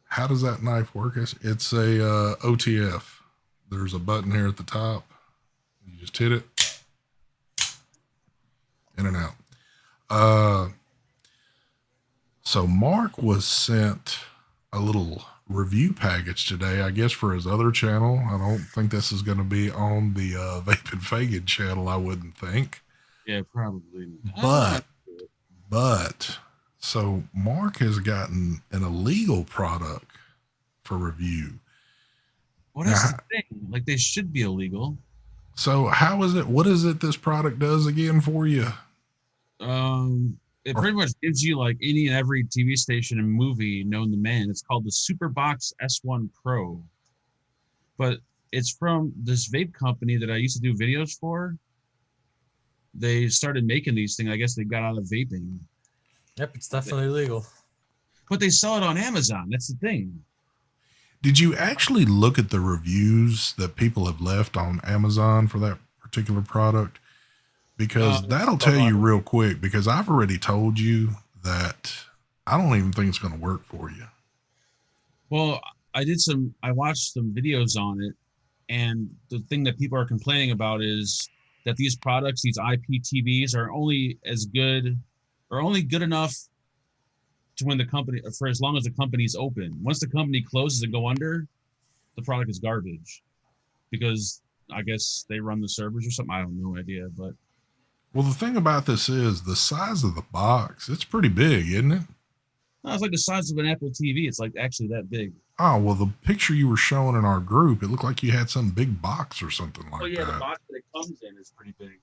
How does that knife work? It's a OTF. There's a button here at the top. You just hit it. In and out. So Mark was sent a little review package today, I guess, for his other channel. I don't think this is going to be on the Vape and Fagin channel, I wouldn't think. Yeah, probably. But so Mark has gotten an illegal product for review. What is the thing? Like, they should be illegal. So how is it? What is it this product does again for you? It pretty much gives you like any and every TV station and movie known to man. It's called the Superbox S1 Pro. But it's from this vape company that I used to do videos for. They started making these things. I guess they got out of vaping. Yep, it's definitely legal. But they sell it on Amazon. That's the thing. Did you actually look at the reviews that people have left on Amazon for that particular product? Because that'll tell you real quick, because I've already told you that I don't even think it's going to work for you. Well, I watched some videos on it, and the thing that people are complaining about is that these products, these IPTVs, are only good enough to when the company, for as long as the company's open. Once the company closes and go under, the product is garbage, because I guess they run the servers or something. I have no idea, but. Well, the thing about this is the size of the box. It's pretty big, isn't it? Oh, it's like the size of an Apple TV. It's like actually that big. Oh, well, the picture you were showing in our group, it looked like you had some big box or something like Oh yeah, the that. box that it comes in is pretty big.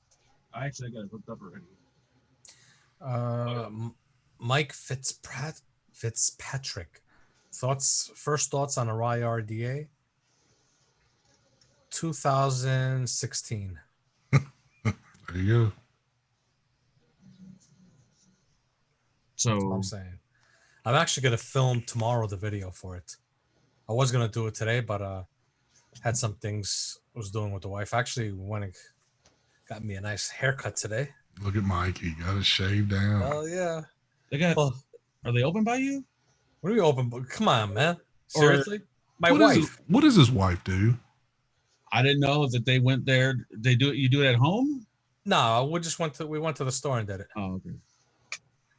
I actually got it hooked up already. Mike Fitzpatrick. First thoughts on a Rye RDA? 2016. There you go. That's what So I'm saying. I'm actually gonna film tomorrow the video for it. I was gonna do it today, but had some things I was doing with the wife. Actually went and got me a nice haircut today. Look at Mike. He got his shave down. Oh yeah. they got. Well, Are they open by you? what are we open? Come on, man. Seriously? My What wife. what does his wife do? I didn't know that they went there. They do it. You do it at home? No, we went to the store and did it. Oh, okay.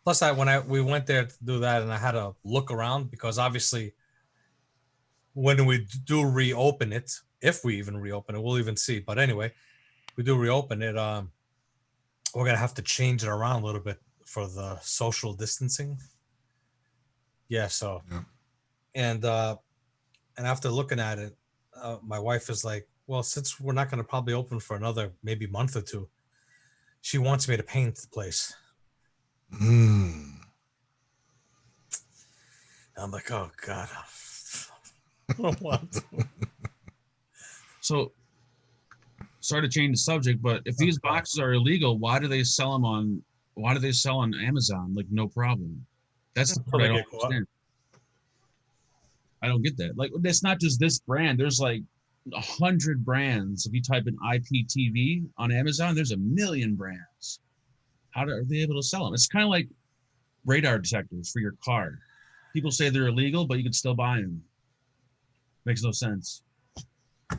Plus, we went there to do that, and I had to look around because obviously, when we do reopen it, if we even reopen it, we'll even see. But anyway, we do reopen it. We're gonna have to change it around a little bit for the social distancing. Yeah. So, Yeah. and after looking at it, my wife is like, "Well, since we're not gonna probably open for another maybe month or two, she wants me to paint the place." Mm. I'm like, oh God. I don't want to. So, sorry to change the subject, but if these boxes are illegal, why do they sell them on? Why do they sell on Amazon? Like no problem. That's the part I don't understand. I don't get that. Like it's not just this brand. There's like 100 brands. If you type in IPTV on Amazon, there's a million brands. How are they able to sell them? It's kind of like radar detectors for your car. People say they're illegal, but you can still buy them. Makes no sense. I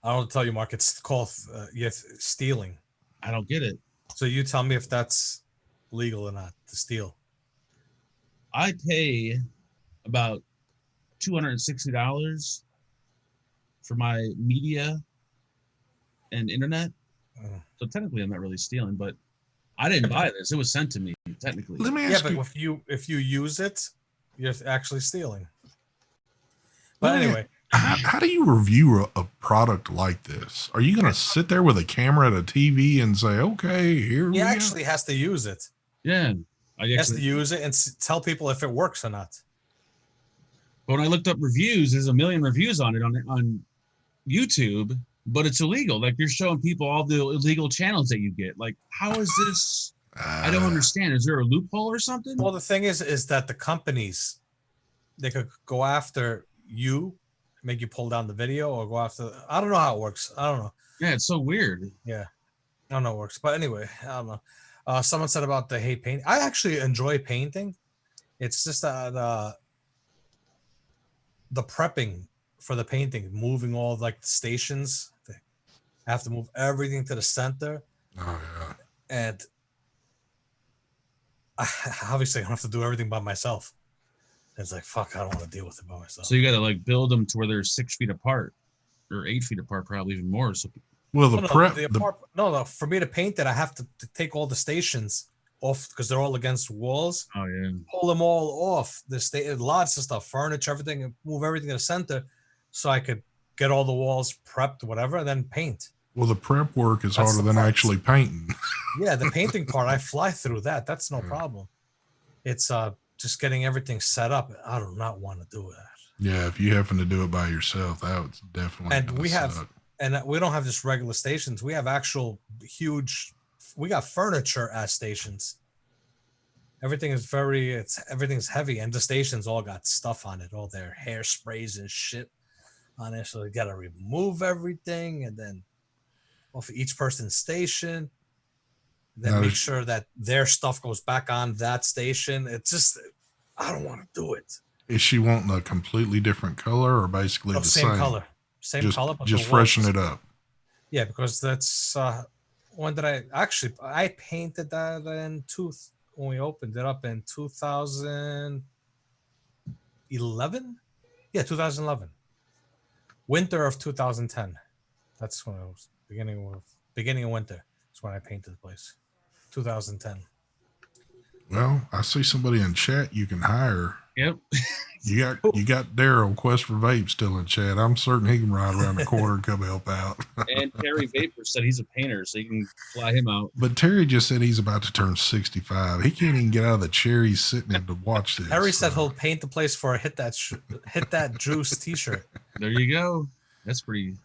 don't want to tell you, Mark. It's called stealing. I don't get it. So you tell me if that's legal or not to steal. I pay about $260 for my media and internet. So technically, I'm not really stealing, but I didn't buy this. It was sent to me, technically. Let me Yeah, ask but you. if you use it, you're actually stealing. But anyway, How do you review a product like this? Are you going to sit there with a camera at a TV and say, okay, here we he go? actually has to use it. Yeah. He has to use it and tell people if it works or not. But when I looked up reviews, there's a million reviews on it on YouTube, but it's illegal. Like you're showing people all the illegal channels that you get. Like, how is this? I don't understand. Is there a loophole or something? Well, the thing is that the companies, they could go after you, make you pull down the video, or go after. I don't know how it works. I don't know. Yeah, it's so weird. Yeah, I don't know how it works. But anyway, I don't know. Someone said about the hate paint. I actually enjoy painting. It's just the prepping for the painting, moving all like the stations. I have to move everything to the center, Oh, yeah. and obviously I don't have to do everything by myself. It's like, fuck, I don't want to deal with it by myself. So you got to like build them to where they're 6 feet apart or 8 feet apart, probably even more. So Well, the prep. No, for me to paint it, I have to take all the stations off because they're all against walls. Oh yeah. Pull them all off. Lots of stuff, furniture, everything, and move everything to the center, so I could get all the walls prepped, whatever, and then paint. Well, the prep work is That's harder the than part. actually painting. Yeah, the painting part, I fly through that. That's no problem. It's just getting everything set up. I do not want to do that. Yeah, if you happen to do it by yourself, that would definitely. And we have, suck. and we don't have just regular stations. We have actual huge. We got furniture as stations. Everything is everything's heavy, and the stations all got stuff on it, all their hairsprays and shit on it. So you got to remove everything, and then off each person's station. Then make sure that their stuff goes back on that station. It's just, I don't want to do it. Is she wanting a completely different color or basically the same color? Same color, but just freshen it up. Yeah, because that's when did I painted that when we opened it up in 2011. Yeah, 2011. Winter of 2010. That's when it was beginning of winter. That's when I painted the place. 2010. Well, I see somebody in chat you can hire. Yep. You got Daryl Quest for Vape still in chat. I'm certain he can ride around the corner and come help out. And Terry Vapor said he's a painter, so you can fly him out. But Terry just said he's about to turn 65. He can't even get out of the chair he's sitting in to watch this. Terry said he'll paint the place for a hit that juice T-shirt. There you go. That's pretty.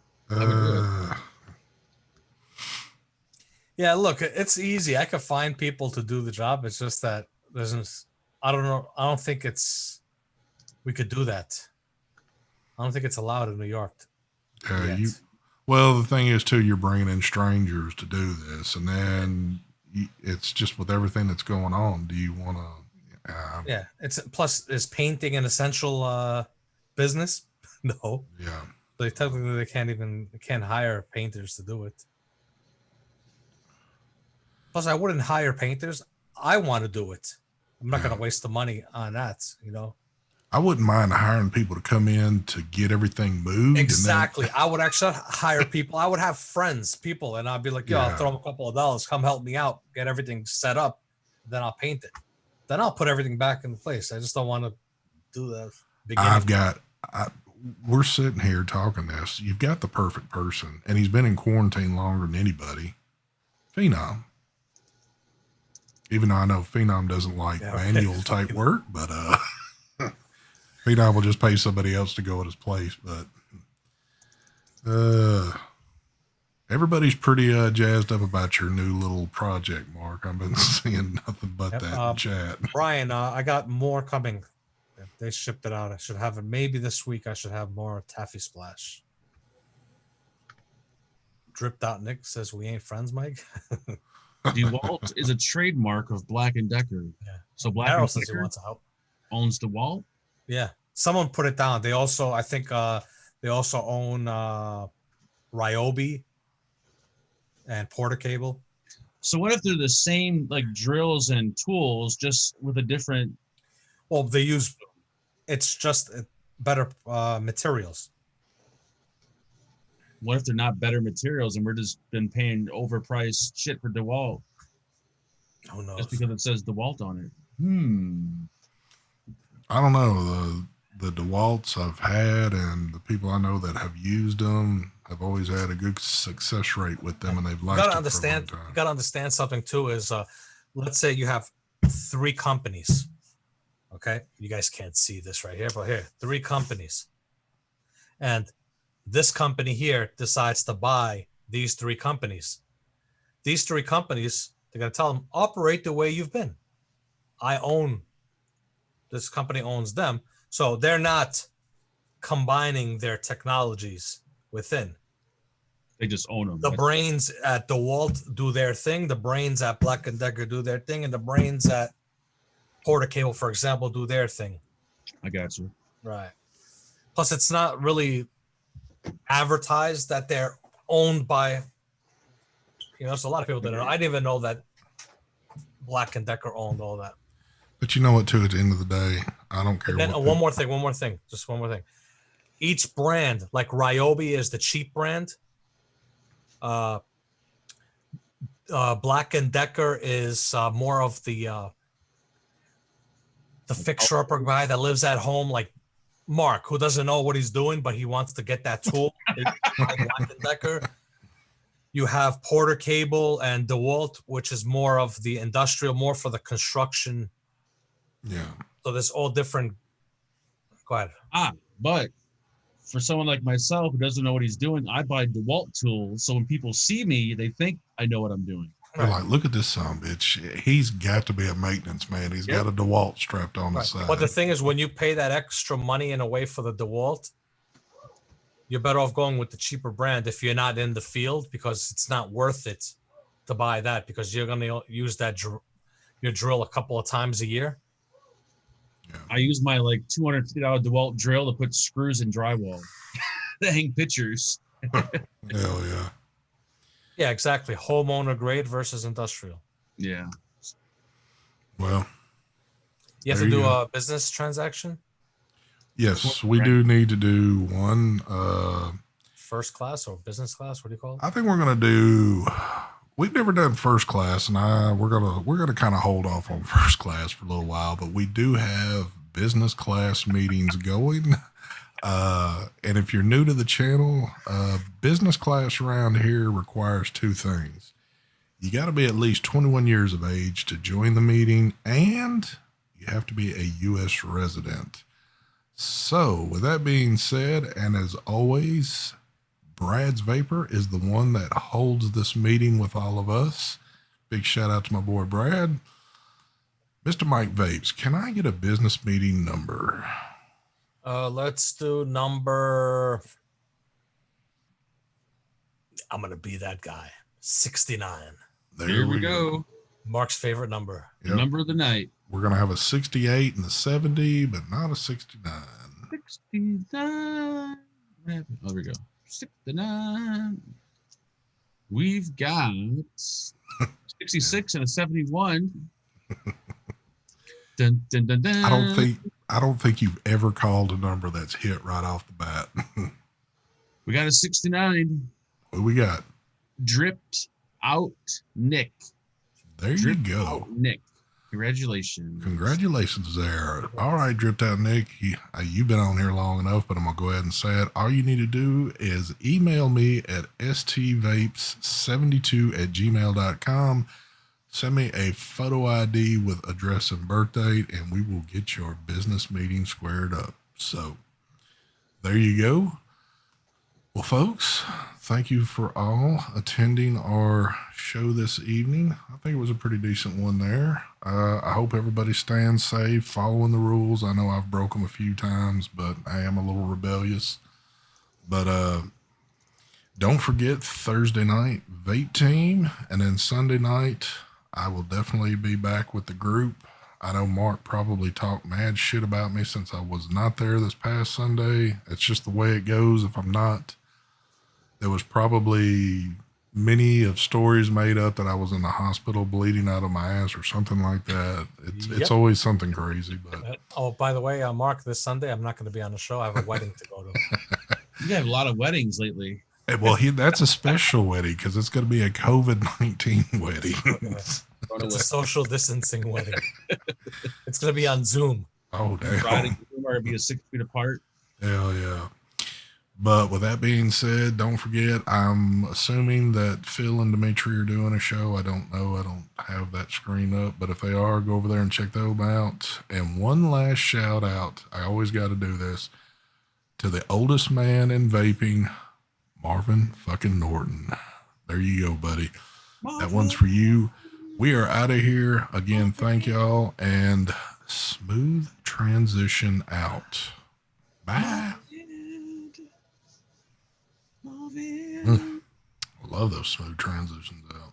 Yeah, look, it's easy. I could find people to do the job. It's just that I don't know. I don't think we could do that. I don't think it's allowed in New York. Well, the thing is, too, you're bringing in strangers to do this, and then it's just with everything that's going on. Do you want to? Yeah, is painting an essential business? No. Yeah. They technically can't hire painters to do it. Plus, I wouldn't hire painters. I want to do it. I'm not going to waste the money on that, you know. I wouldn't mind hiring people to come in to get everything moved. Exactly. I would actually hire people. I would have people, and I'd be like, yo, I'll throw them a couple of dollars. Come help me out. Get everything set up. Then I'll paint it. Then I'll put everything back in place. I just don't want to do that. We're sitting here talking this. You've got the perfect person, and he's been in quarantine longer than anybody. Phenom. Even though I know Phenom doesn't like manual type work, but Phenom will just pay somebody else to go at his place. But everybody's pretty jazzed up about your new little project, Mark. I've been seeing nothing but that in chat. Brian, I got more coming. They shipped it out. I should have it maybe this week. I should have more Taffy Splash. Dripped out Nick says we ain't friends, Mike. DeWalt is a trademark of Black & Decker. Yeah. So Black & Decker owns DeWalt? Yeah. Someone put it down. They also, I think, they also own Ryobi and Porter Cable. So what if they're the same like drills and tools, just with a different? Well, they use. It's just better materials. What if they're not better materials and we're just been paying overpriced shit for DeWalt? Who knows? Just because it says DeWalt on it. I don't know. The DeWalts I've had and the people I know that have used them have always had a good success rate with them, and they've lasted for a long time. You got to understand something too. Is let's say you have 3 companies. Okay, you guys can't see this right here, but here, 3 companies, and this company here decides to buy these 3 companies. These 3 companies, they're going to tell them, operate the way you've been. This company owns them. So they're not combining their technologies within. They just own them. The brains at DeWalt do their thing. The brains at Black & Decker do their thing. And the brains at Porter Cable, for example, do their thing. I got you. Right. Plus, it's not really advertised that they're owned by, there's a lot of people that know. I didn't even know that Black & Decker owned all that. But you know what, too, at the end of the day, I don't care. Then one more thing. Just one more thing. Each brand, like Ryobi is the cheap brand. Black & Decker is more of the fixer-upper guy that lives at home, like Mark, who doesn't know what he's doing, but he wants to get that tool. Black & Decker. You have Porter Cable and DeWalt, which is more of the industrial, more for the construction. Yeah. So there's all different. Go ahead. But for someone like myself who doesn't know what he's doing, I buy DeWalt tools. So when people see me, they think I know what I'm doing. They're like, look at this son of a bitch. He's got to be a maintenance man. He's got a DeWalt strapped on the side. But the thing is, when you pay that extra money in a way for the DeWalt, you're better off going with the cheaper brand if you're not in the field, because it's not worth it to buy that, because you're going to use your drill a couple of times a year. Yeah. I use my like $250 DeWalt drill to put screws in drywall to hang pictures. Hell yeah. Yeah, exactly. Homeowner grade versus industrial. Yeah. Well, you have to do a business transaction? Yes, we do need to do one. First class or business class? What do you call it? I think we're going to do we've never done first class, and we're gonna kind of hold off on first class for a little while, but we do have business class meetings going. And if you're new to the channel, business class around here requires two things. You got to be at least 21 years of age to join the meeting, and you have to be a U.S. resident. So, with that being said, and as always, Brad's Vapor is the one that holds this meeting with all of us. Big shout out to my boy Brad. Mr. Mike Vapes, can I get a business meeting number? Let's do number. I'm gonna be that guy. 69. Here we go. Mark's favorite number. Yep. Number of the night. We're gonna have a 68 and a 70, but not a 69. 69. Oh, there we go. 69. We've got 66 and a 71. Dun, dun, dun, dun. I don't think you've ever called a number that's hit right off the bat. We got a 69. What we got? Dripped out Nick. There you go. Out Nick. Congratulations. Congratulations there. All right, Dripped Out Nick, you've been on here long enough, but I'm going to go ahead and say it. All you need to do is email me at stvapes72@gmail.com. Send me a photo ID with address and birth date, and we will get your business meeting squared up. So there you go. Well, folks, thank you for all attending our show this evening. I think it was a pretty decent one there. I hope everybody's staying safe, following the rules. I know I've broke them a few times, but I am a little rebellious. But don't forget Thursday night, Vape Team, and then Sunday night, I will definitely be back with the group. I know Mark probably talked mad shit about me since I was not there this past Sunday. It's just the way it goes. If I'm not, there was probably many of stories made up that I was in the hospital bleeding out of my ass or something like that. It's always something crazy. But oh, by the way, Mark, this Sunday I'm not going to be on the show. I have a wedding to go to. You have a lot of weddings lately. well, that's a special wedding because it's going to be a COVID-19 wedding. It's a social distancing wedding. It's going to be on Zoom. Oh, damn. Friday, or be 6 feet apart. Hell yeah. But with that being said, don't forget, I'm assuming that Phil and Dimitri are doing a show. I don't know. I don't have that screen up. But if they are, go over there and check those out. And one last shout out. I always got to do this. To the oldest man in vaping, Marvin fucking Norton. There you go, buddy. That one's for you. We are out of here. Again, thank y'all. And smooth transition out. Bye. I love those smooth transitions out.